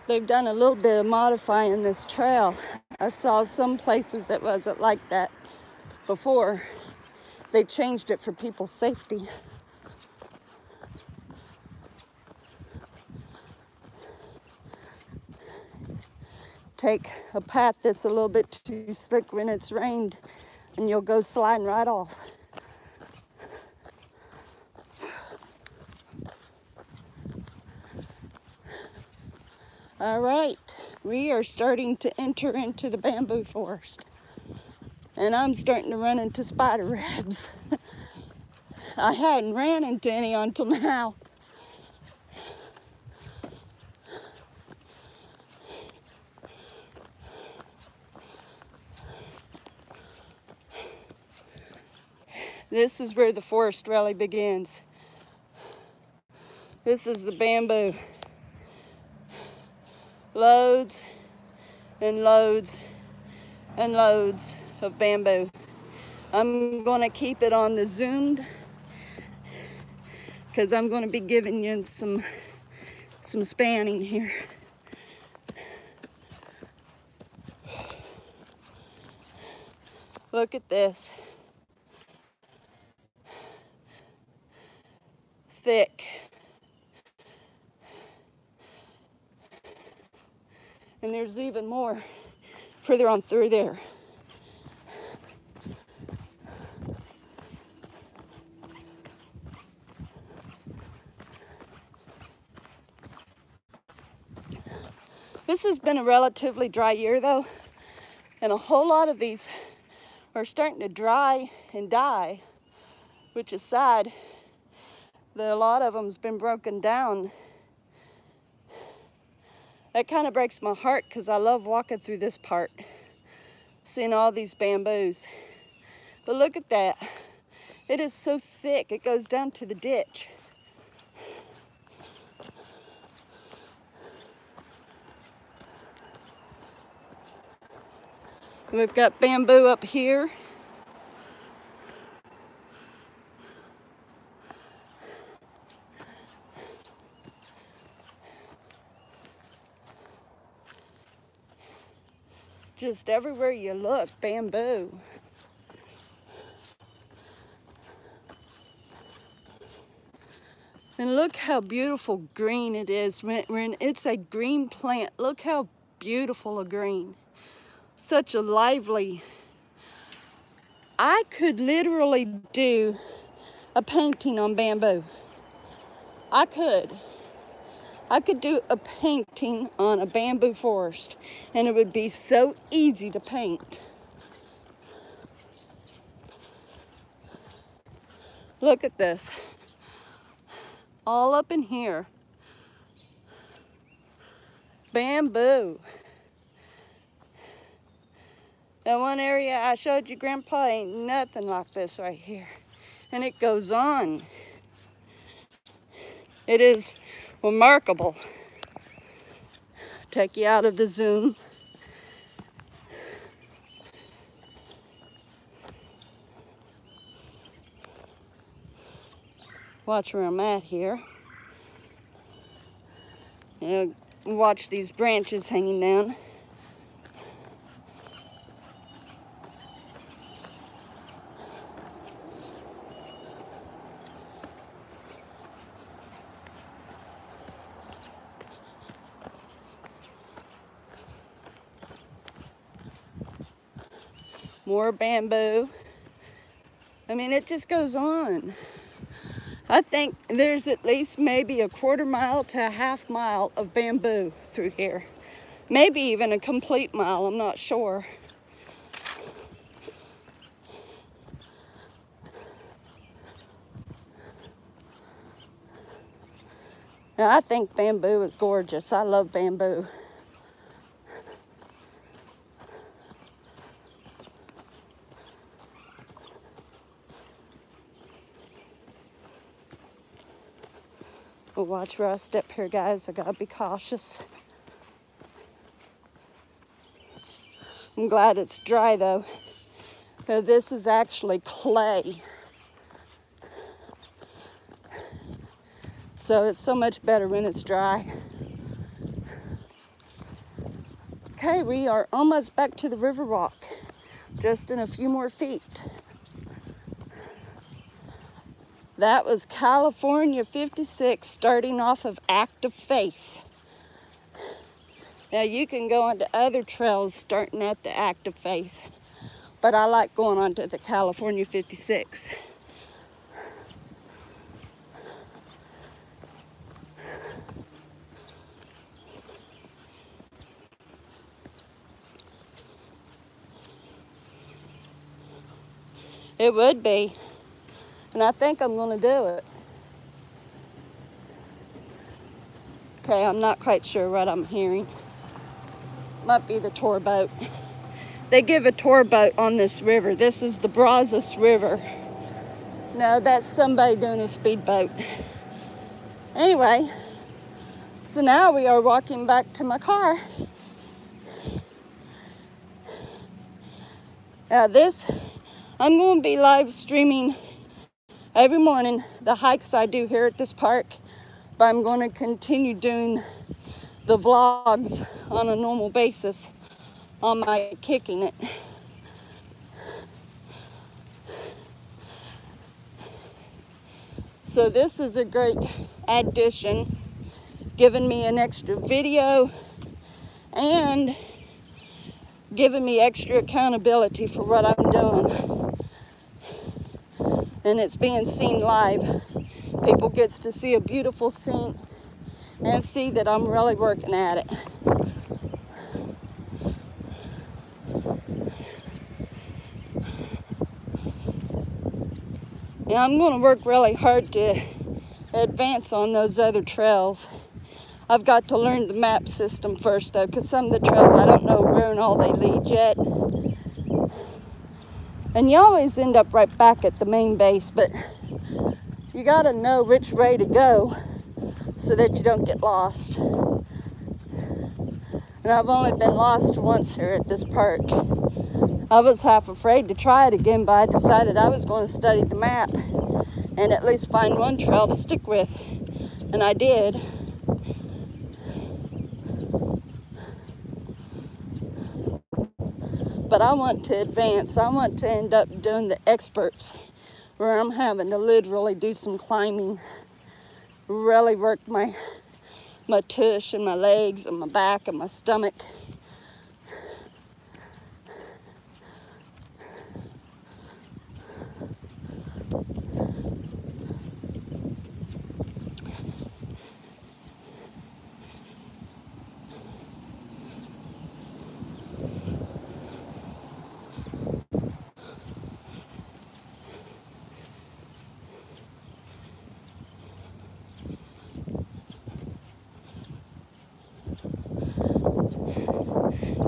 Speaker 1: They've done a little bit of modifying this trail. I saw some places that wasn't like that before. They changed it for people's safety. Take a path that's a little bit too slick when it's rained, and you'll go sliding right off. All right, we are starting to enter into the bamboo forest, and I'm starting to run into spider webs. I hadn't ran into any until now. This is where the forest really begins. This is the bamboo. Loads and loads and loads of bamboo. I'm gonna keep it on the zoomed because I'm gonna be giving you some spanning here. Look at this. Thick. And there's even more further on through there. This has been a relatively dry year though, and a whole lot of these are starting to dry and die, which is sad that a lot of them's been broken down. That kind of breaks my heart because I love walking through this part, seeing all these bamboos. But look at that. It is so thick, it goes down to the ditch. We've got bamboo up here. Just everywhere you look, bamboo. And look how beautiful green it is. It's a green plant. Look how beautiful a green. Such a lively. I could literally do a painting on bamboo. I could do a painting on a bamboo forest, and it would be so easy to paint. Look at this. All up in here. Bamboo. That one area I showed you, Grandpa, ain't nothing like this right here. And it goes on. It is remarkable. Take you out of the zoom. Watch where I'm at here. You know, watch these branches hanging down. More bamboo. I mean, it just goes on. I think there's at least maybe a quarter mile to a half mile of bamboo through here. Maybe even a complete mile, I'm not sure. Now, I think bamboo is gorgeous. I love bamboo. But watch where I step here, guys. I gotta be cautious. I'm glad it's dry though. Now, this is actually clay. So it's so much better when it's dry. Okay, we are almost back to the river walk. Just in a few more feet. That was California 56, starting off of Act of Faith. Now you can go onto other trails starting at the Act of Faith, but I like going onto the California 56. It would be. And I think I'm gonna do it. Okay, I'm not quite sure what I'm hearing. Might be the tour boat. They give a tour boat on this river. This is the Brazos River. No, that's somebody doing a speedboat. Anyway, so now we are walking back to my car. Now I'm going to be live streaming every morning the hikes I do here at this park, but I'm going to continue doing the vlogs on a normal basis on my Kicking It. So this is a great addition, giving me an extra video and giving me extra accountability for what I'm doing. And it's being seen live. People gets to see a beautiful scene and see that I'm really working at it. And I'm going to work really hard to advance on those other trails. I've got to learn the map system first though, because some of the trails I don't know where and all they lead yet. And you always end up right back at the main base, but you got to know which way to go so that you don't get lost. And I've only been lost once here at this park. I was half afraid to try it again, but I decided I was going to study the map and at least find one trail to stick with. And I did. But I want to advance. I want to end up doing the experts, where I'm having to literally do some climbing, really work my tush and my legs and my back and my stomach.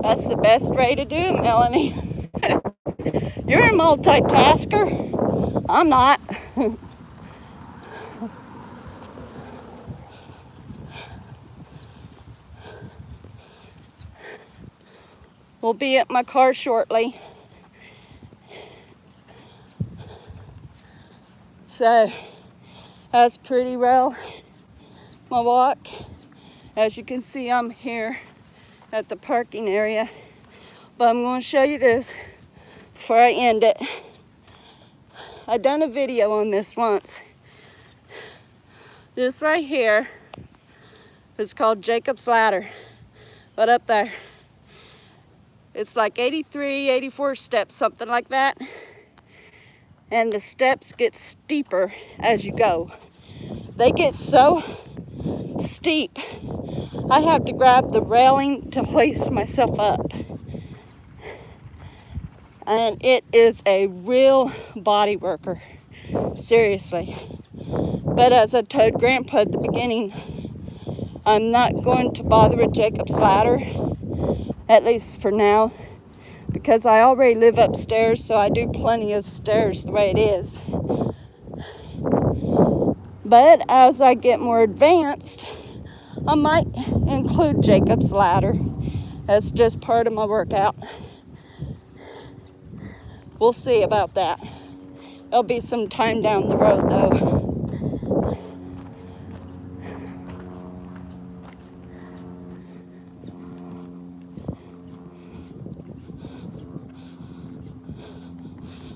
Speaker 1: That's the best way to do it, Melanie. You're a multitasker. I'm not. We'll be at my car shortly. So that's pretty well my walk. As you can see, I'm here at the parking area, but I'm going to show you this before I end it. I done a video on this once. This right here is called Jacob's Ladder, but up there it's like 83, 84 steps, something like that, and the steps get steeper as you go. They get so steep I have to grab the railing to hoist myself up. And it is a real body worker, seriously. But as I told Grandpa at the beginning, I'm not going to bother with Jacob's Ladder, at least for now, because I already live upstairs, so I do plenty of stairs the way it is. But as I get more advanced, I might include Jacob's Ladder as just part of my workout. We'll see about that. It'll be some time down the road though.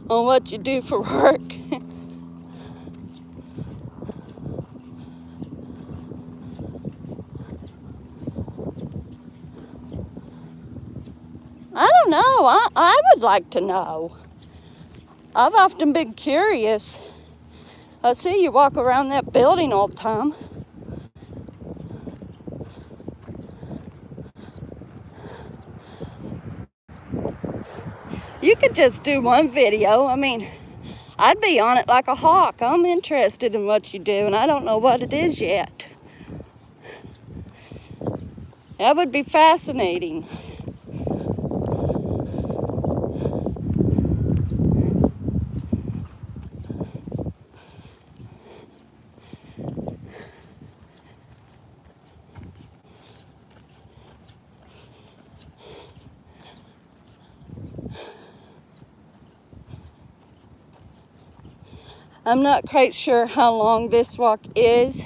Speaker 1: On what you do for work. I don't know. I would like to know. I've often been curious. I see you walk around that building all the time. You could just do one video. I mean, I'd be on it like a hawk. I'm interested in what you do, and I don't know what it is yet. That would be fascinating. I'm not quite sure how long this walk is,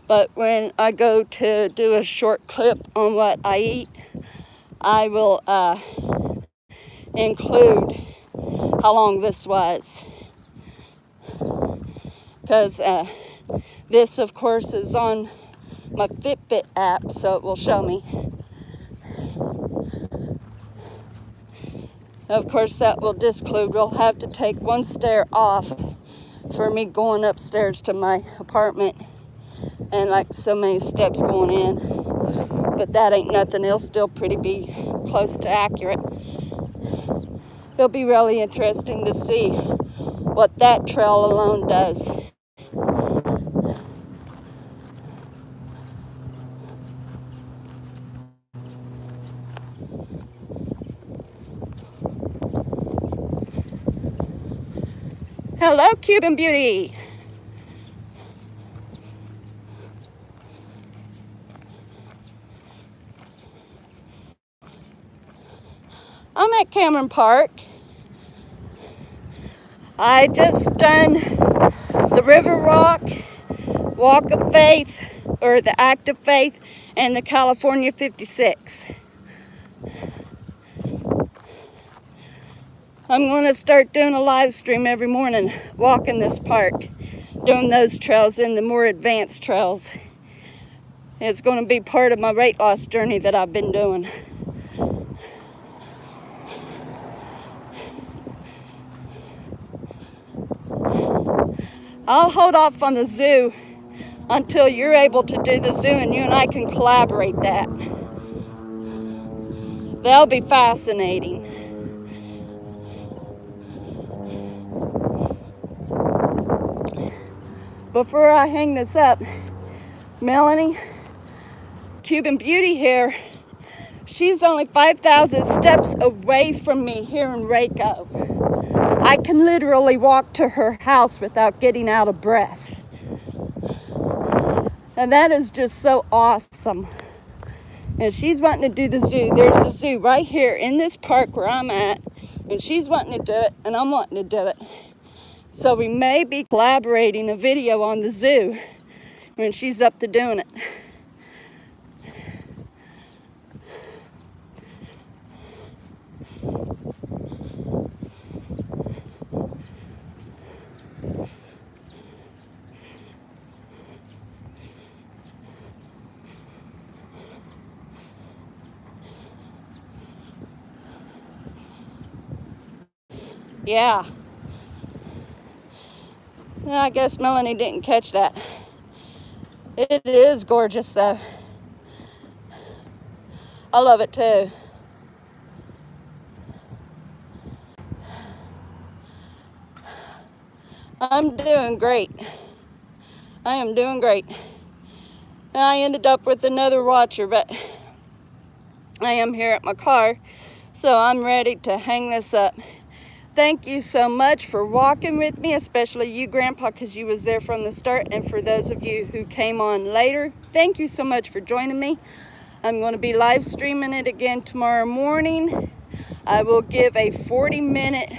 Speaker 1: but when I go to do a short clip on what I eat, I will include how long this was. Because this, of course, is on my Fitbit app, so it will show me. Of course, that will disclude. We'll have to take one stair off for me going upstairs to my apartment, and like so many steps going in. But that ain't nothing. It'll still be close to accurate. It'll be really interesting to see what that trail alone does. Hello, Cuban Beauty. I'm at Cameron Park. I just done the River Rock, Walk of Faith, or the Act of Faith, and the California 56. I'm going to start doing a live stream every morning, walking this park, doing those trails and the more advanced trails. It's going to be part of my weight loss journey that I've been doing. I'll hold off on the zoo until you're able to do the zoo and you and I can collaborate that. That'll be fascinating. Before I hang this up, Melanie, Cuban Beauty here, she's only 5,000 steps away from me here in Waco. I can literally walk to her house without getting out of breath. And that is just so awesome. And she's wanting to do the zoo. There's a zoo right here in this park where I'm at. And she's wanting to do it, and I'm wanting to do it. So we may be collaborating a video on the zoo when she's up to doing it. Yeah. I guess Melanie didn't catch that. It is gorgeous though. I love it too. I'm doing great. I am doing great. I ended up with another watcher, but I am here at my car, so I'm ready to hang this up. Thank you so much for walking with me, especially you, Grandpa, because you was there from the start. And for those of you who came on later, thank you so much for joining me. I'm going to be live streaming it again tomorrow morning. I will give a 40-minute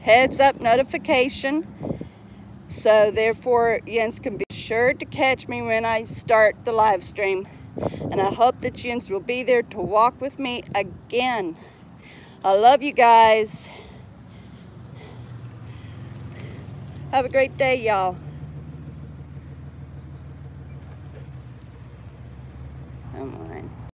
Speaker 1: heads up notification. So therefore, Jens can be sure to catch me when I start the live stream. And I hope that Jens will be there to walk with me again. I love you guys. Have a great day, y'all.